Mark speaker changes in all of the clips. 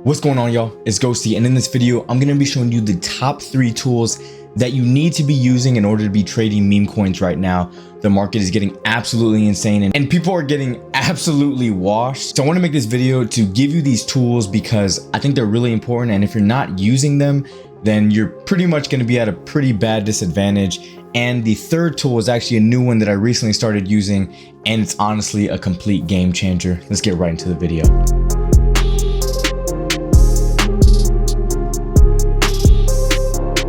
Speaker 1: What's going on, y'all? It's Ghostee, and in this video, I'm gonna be showing you the top 3 tools that you need to be using in order to be trading meme coins right now. The market is getting absolutely insane and people are getting absolutely washed. So I want to make this video to give you these tools because I think they're really important, and if you're not using them, then you're pretty much going to be at a pretty bad disadvantage. And the third tool is actually a new one that I recently started using, and it's honestly a complete game changer. Let's get right into the video.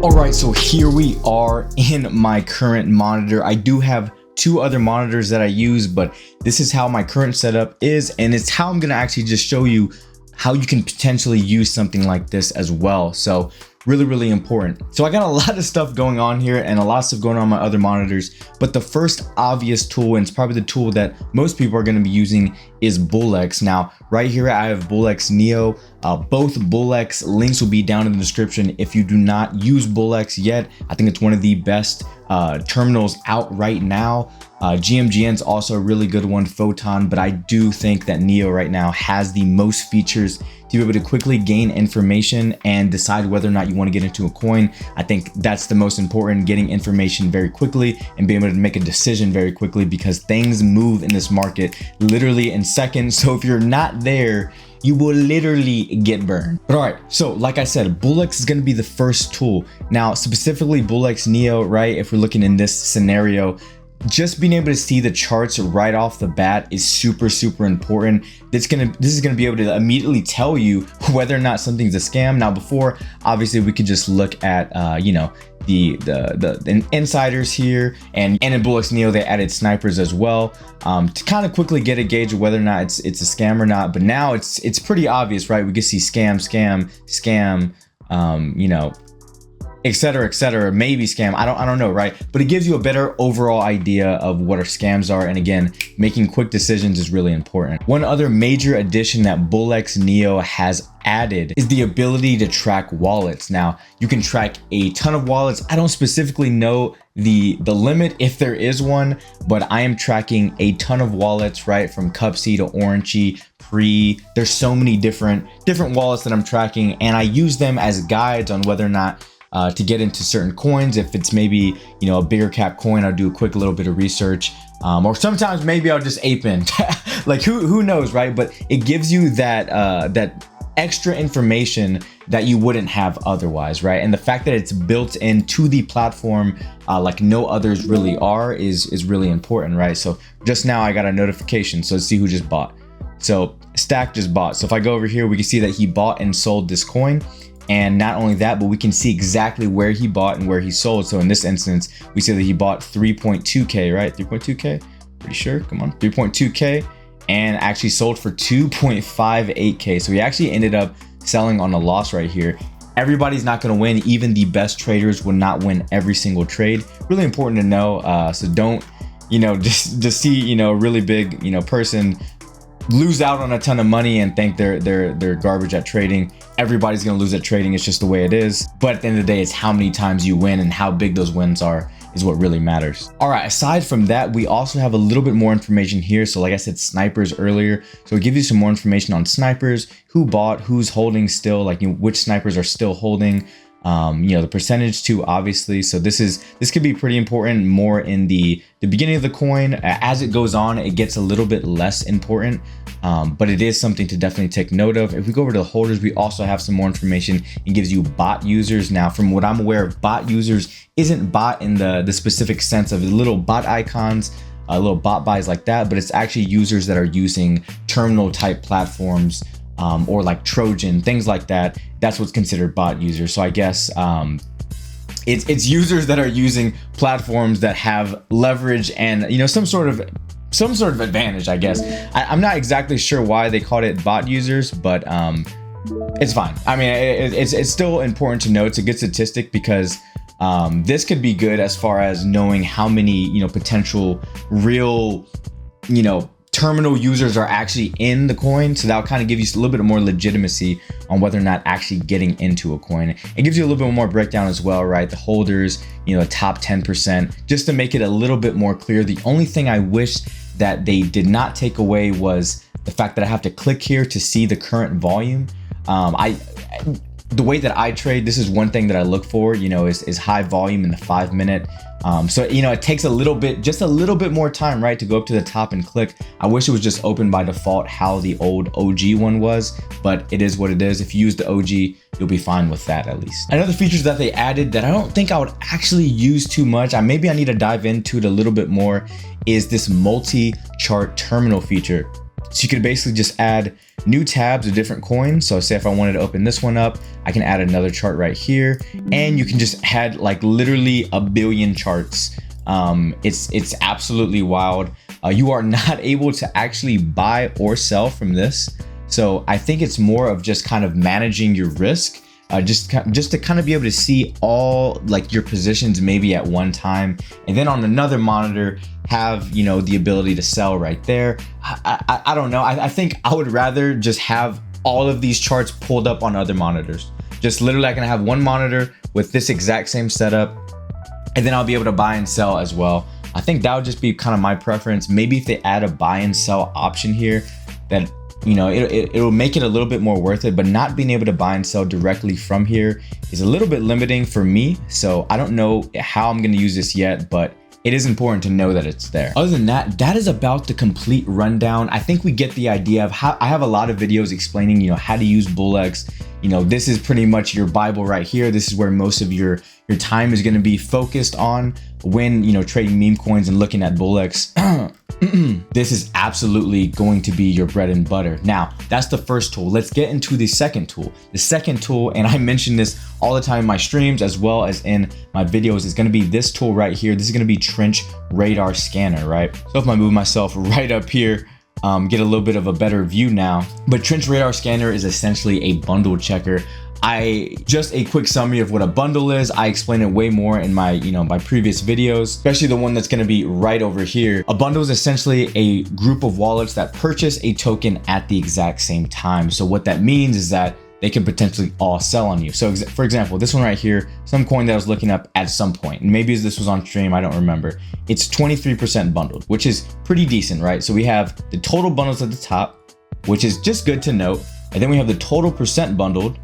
Speaker 1: All right, so here we are in my current monitor. I do have 2 other monitors that I use, but this is how my current setup is, and it's how I'm gonna actually just show you how you can potentially use something like this as well. So really important. So I got a lot of stuff going on here and a lot of stuff going on my other monitors, but the first obvious tool, and it's probably the tool that most people are going to be using, is BullX. Now right here I have BullX Neo. Both BullX links will be down in the description. If you do not use BullX yet, I think it's one of the best terminals out right now. GMGN is also a really good one, Photon, but I do think that Neo right now has the most features to be able to quickly gain information and decide whether or not you want to get into a coin. I think that's the most important, getting information very quickly and being able to make a decision very quickly, because things move in this market literally in seconds. So if you're not there, you will literally get burned. But all right, so like I said, BullX is going to be the first tool. Now, specifically BullX Neo, right? If we're looking in this scenario, just being able to see the charts right off the bat is super important. This is gonna be able to immediately tell you whether or not something's a scam. Now, before, obviously we could just look at the insiders here, and in BullX Neo they added snipers as well, to kind of quickly get a gauge of whether or not it's a scam or not. But now it's pretty obvious, right? We can see scam, etc, maybe scam, I don't know, right? But it gives you a better overall idea of what our scams are, and again, making quick decisions is really important. One other major addition that BullX Neo has added is the ability to track wallets. Now, you can track a ton of wallets. I don't specifically know the limit, if there is one, but I am tracking a ton of wallets, right? From Cupsea to Orangey, there's so many different wallets that I'm tracking, and I use them as guides on whether or not to get into certain coins. If it's maybe, a bigger cap coin, I'll do a quick little bit of research, or sometimes maybe I'll just ape in. Like who knows, right? But it gives you that extra information that you wouldn't have otherwise, right? And the fact that it's built into the platform like no others really are is really important, right? So just now I got a notification, so let's see who just bought. So Stack just bought. So if I go over here, we can see that he bought and sold this coin. And not only that, but we can see exactly where he bought and where he sold. So in this instance, we see that he bought 3.2K, right? 3.2K, pretty sure, come on, 3.2K, and actually sold for 2.58K. So he actually ended up selling on a loss right here. Everybody's not gonna win. Even the best traders will not win every single trade. Really important to know. So don't, just see, a really big, person lose out on a ton of money and think they're garbage at trading. Everybody's gonna lose at trading. It's just the way it is. But at the end of the day, it's how many times you win and how big those wins are is what really matters. All right, aside from that, we also have a little bit more information here. So like I said, snipers earlier. So it gives you some more information on snipers, who bought, who's holding still, like which snipers are still holding. The percentage too, obviously. So this could be pretty important more in the beginning of the coin. As it goes on, it gets a little bit less important, but it is something to definitely take note of. If we go over to the holders, we also have some more information. It gives you bot users. Now, from what I'm aware of, bot users isn't bot in the specific sense of little bot icons, little bot buys like that, but it's actually users that are using terminal type platforms, or like Trojan, things like that. That's what's considered bot users. So I guess it's users that are using platforms that have leverage and some sort of advantage, I guess. I'm not exactly sure why they called it bot users, but it's fine. I mean, it's still important to know. It's a good statistic because this could be good as far as knowing how many potential real terminal users are actually in the coin. So that'll kind of give you a little bit more legitimacy on whether or not actually getting into a coin. It gives you a little bit more breakdown as well, right? The holders, the top 10%, just to make it a little bit more clear. The only thing I wish that they did not take away was the fact that I have to click here to see the current volume. The way that I trade, this is one thing that I look for, you know, is high volume in the 5 minute. So, you know, it takes just a little bit more time, right, to go up to the top and click. I wish it was just open by default how the old OG one was, but it is what it is. If you use the OG, you'll be fine with that at least. Another features that they added that I don't think I would actually use too much, maybe I need to dive into it a little bit more, is this multi-chart terminal feature. So you could basically just add new tabs of different coins. So say if I wanted to open this one up, I can add another chart right here, and you can just add like literally a billion charts. It's absolutely wild. You are not able to actually buy or sell from this. So I think it's more of just kind of managing your risk. Just to kind of be able to see all like your positions maybe at one time, and then on another monitor have, you know, the ability to sell right there. I don't know. I think I would rather just have all of these charts pulled up on other monitors. Just literally I can have one monitor with this exact same setup, and then I'll be able to buy and sell as well. I think that would just be kind of my preference. Maybe if they add a buy and sell option here, that, you know, it'll make it a little bit more worth it, but not being able to buy and sell directly from here is a little bit limiting for me. So I don't know how I'm going to use this yet, but it is important to know that it's there. Other than that, that is about the complete rundown. I think we get the idea of how I have a lot of videos explaining, you know, how to use BullX. You know, this is pretty much your Bible right here. This is where most of your time is going to be focused on when, you know, trading meme coins and looking at BullX. This is absolutely going to be your bread and butter. Now, that's the first tool. Let's get into the second tool. The second tool, and I mention this all the time in my streams as well as in my videos, is going to be this tool right here. This is going to be Trench Radar Scanner, right? So if I move myself right up here, get a little bit of a better view now. But Trench Radar Scanner is essentially a bundle checker. Just a quick summary of what a bundle is. I explain it way more in my, you know, my previous videos, especially the one that's going to be right over here. A bundle is essentially a group of wallets that purchase a token at the exact same time. So what that means is that they can potentially all sell on you. So for example, this one right here, some coin that I was looking up at some point, and maybe this was on stream, I don't remember. It's 23% bundled, which is pretty decent, right? So we have the total bundles at the top, which is just good to note. And then we have the total percent bundled,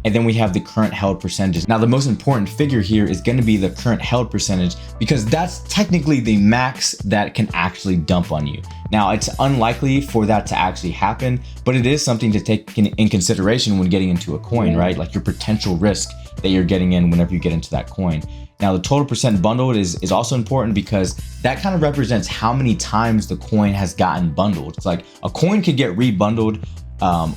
Speaker 1: and then we have the current held percentages. Now, the most important figure here is going to be the current held percentage, because that's technically the max that can actually dump on you. Now, it's unlikely for that to actually happen, but it is something to take in consideration when getting into a coin, right? Like your potential risk that you're getting in whenever you get into that coin. Now, the total percent bundled is also important because that kind of represents how many times the coin has gotten bundled. It's like a coin could get rebundled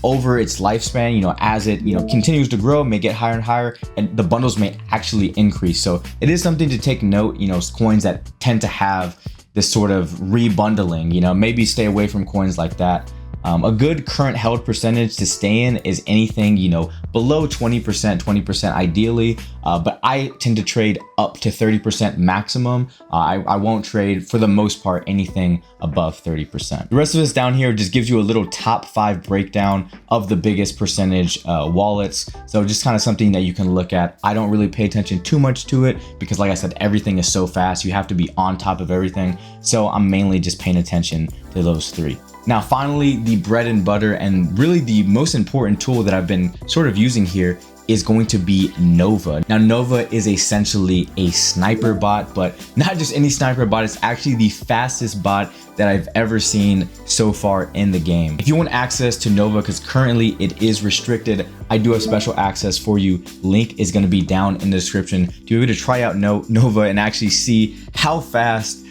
Speaker 1: over its lifespan, you know, as it, you know, continues to grow, may get higher and higher, and the bundles may actually increase. So it is something to take note, you know, coins that tend to have this sort of rebundling, you know, maybe stay away from coins like that. A good current held percentage to stay in is anything, you know, below 20% ideally, but I tend to trade up to 30% maximum. I won't trade, for the most part, anything above 30%. The rest of this down here just gives you a little top 5 breakdown of the biggest percentage wallets. So just kind of something that you can look at. I don't really pay attention too much to it because, like I said, everything is so fast. You have to be on top of everything. So I'm mainly just paying attention to those 3. Now, finally, the bread and butter and really the most important tool that I've been sort of using here is going to be Nova. Now, Nova is essentially a sniper bot, but not just any sniper bot. It's actually the fastest bot that I've ever seen so far in the game. If you want access to Nova, because currently it is restricted, I do have special access for you. Link is going to be down in the description to be able to try out Nova and actually see how fast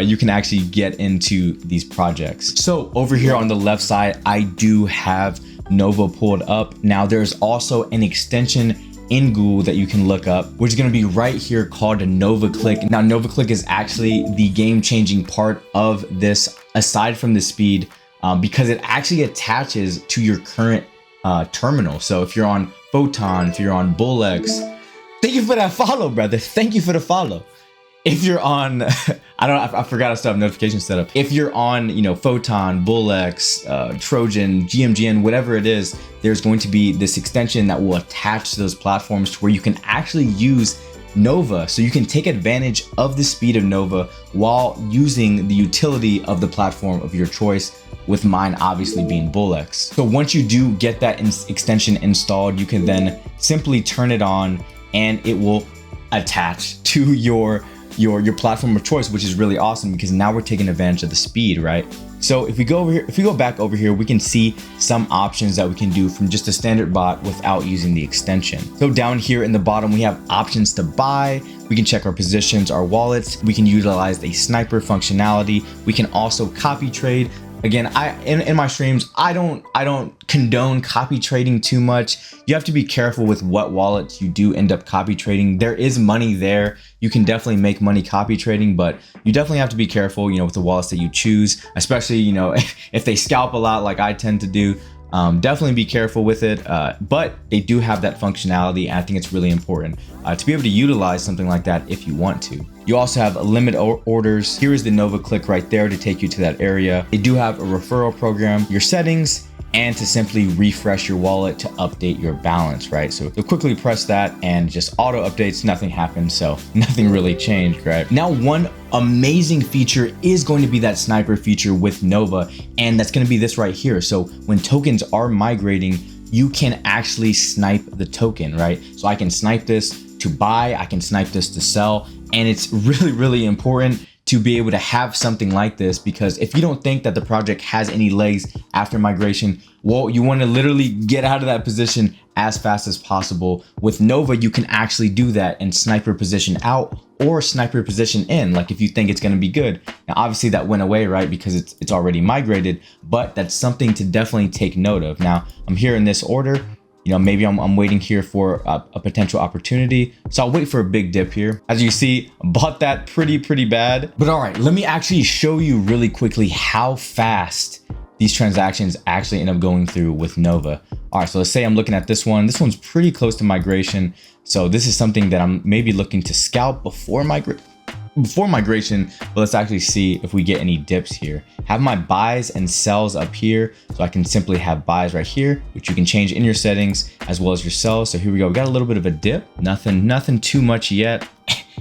Speaker 1: you can actually get into these projects. So over here on the left side, I do have Nova pulled up. Now there's also an extension in Google that you can look up, which is going to be right here called a Nova Click. Now Nova Click is actually the game-changing part of this, aside from the speed, because it actually attaches to your current terminal. So if you're on Photon, if you're on BullX, thank you for that follow, brother. Thank you for the follow. If you're on, I forgot I still have notifications set up. If you're on, you know, Photon, BullX, Trojan, GMGN, whatever it is, there's going to be this extension that will attach to those platforms to where you can actually use Nova. So you can take advantage of the speed of Nova while using the utility of the platform of your choice, with mine obviously being BullX. So once you do get that extension installed, you can then simply turn it on and it will attach to your platform of choice, which is really awesome because now we're taking advantage of the speed, right? So if we go over here, if we go back over here, we can see some options that we can do from just a standard bot without using the extension. So down here in the bottom, we have options to buy. We can check our positions, our wallets. We can utilize a sniper functionality. We can also copy trade. Again, in my streams, I don't condone copy trading too much. You have to be careful with what wallets you do end up copy trading. There is money there. You can definitely make money copy trading, but you definitely have to be careful, with the wallets that you choose, especially, if they scalp a lot like I tend to do. Definitely be careful with it, but they do have that functionality, and I think it's really important to be able to utilize something like that if you want to. You also have limit orders. Here is the Nova click right there to take you to that area. They do have a referral program, your settings, and to simply refresh your wallet to update your balance, right? So you'll quickly press that and just auto updates, nothing happens, so nothing really changed, right? Now, one amazing feature is going to be that sniper feature with Nova, and that's going to be this right here. So when tokens are migrating, you can actually snipe the token, right? So I can snipe this to buy, I can snipe this to sell, and it's really, really important to be able to have something like this, because if you don't think that the project has any legs after migration, well, you want to literally get out of that position as fast as possible. With Nova, you can actually do that and sniper position out or sniper position in, like if you think it's going to be good. Now, obviously that went away, right? Because it's already migrated, but that's something to definitely take note of. Now, I'm here in this order. Maybe I'm waiting here for a potential opportunity. So I'll wait for a big dip here. As you see, bought that pretty bad. But all right, let me actually show you really quickly how fast these transactions actually end up going through with Nova. All right, so let's say I'm looking at this one. This one's pretty close to migration. So this is something that I'm maybe looking to scalp before migration, but let's actually see if we get any dips here. Have my buys and sells up here, so I can simply have buys right here, which you can change in your settings as well as your sells. So here we go, we got a little bit of a dip, nothing too much yet.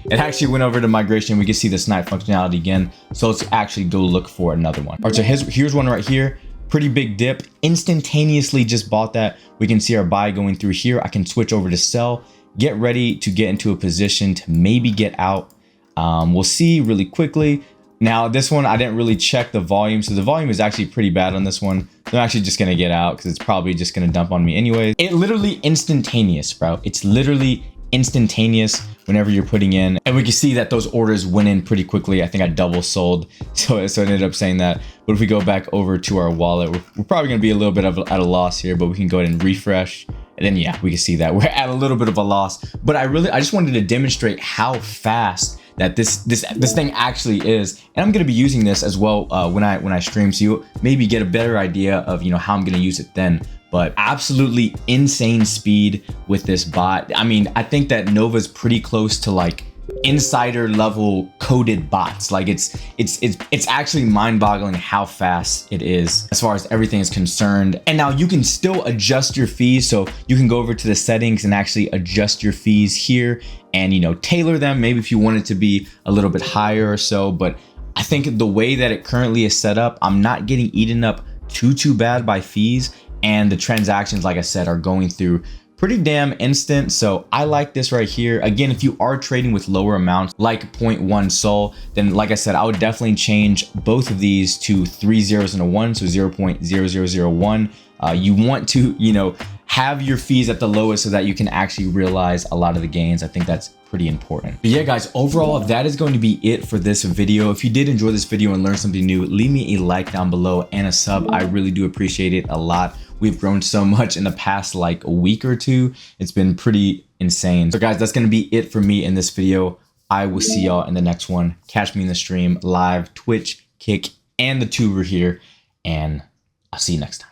Speaker 1: It actually went over to migration. We can see the snipe functionality again, so let's actually go look for another one. All right, so here's one right here. Pretty big dip, instantaneously just bought that. We can see our buy going through here. I can switch over to sell, get ready to get into a position to maybe get out. We'll see really quickly. Now this one, I didn't really check the volume. So the volume is actually pretty bad on this one. I'm actually just gonna get out because it's probably just gonna dump on me anyways. It literally instantaneous, bro. It's literally instantaneous whenever you're putting in. And we can see that those orders went in pretty quickly. I think I double sold. So it ended up saying that. But if we go back over to our wallet, we're probably gonna be a little bit at a loss here, but we can go ahead and refresh. And then yeah, we can see that we're at a little bit of a loss. But I just wanted to demonstrate how fast that this thing actually is. And I'm gonna be using this as well when I stream, so you maybe get a better idea of how I'm gonna use it then. But absolutely insane speed with this bot. I mean, I think that Nova's pretty close to like insider level coded bots. Like it's actually mind-boggling how fast it is as far as everything is concerned. And now you can still adjust your fees, so you can go over to the settings and actually adjust your fees here and tailor them, maybe if you want it to be a little bit higher or so. But I think the way that it currently is set up, I'm not getting eaten up too bad by fees, and the transactions, like I said, are going through pretty damn instant. So I like this right here. Again, if you are trading with lower amounts like 0.1 sol, then like I said, I would definitely change both of these to 3 zeros and a 1, so 0.0001. You want to have your fees at the lowest so that you can actually realize a lot of the gains. I think that's pretty important. But yeah, guys, overall, that is going to be it for this video. If you did enjoy this video and learn something new, leave me a like down below and a sub. I really do appreciate it a lot. We've grown so much in the past like a week or two. It's been pretty insane. So guys, that's going to be it for me in this video. I will see y'all in the next one. Catch me in the stream live, Twitch, Kick, and the tuber here. And I'll see you next time.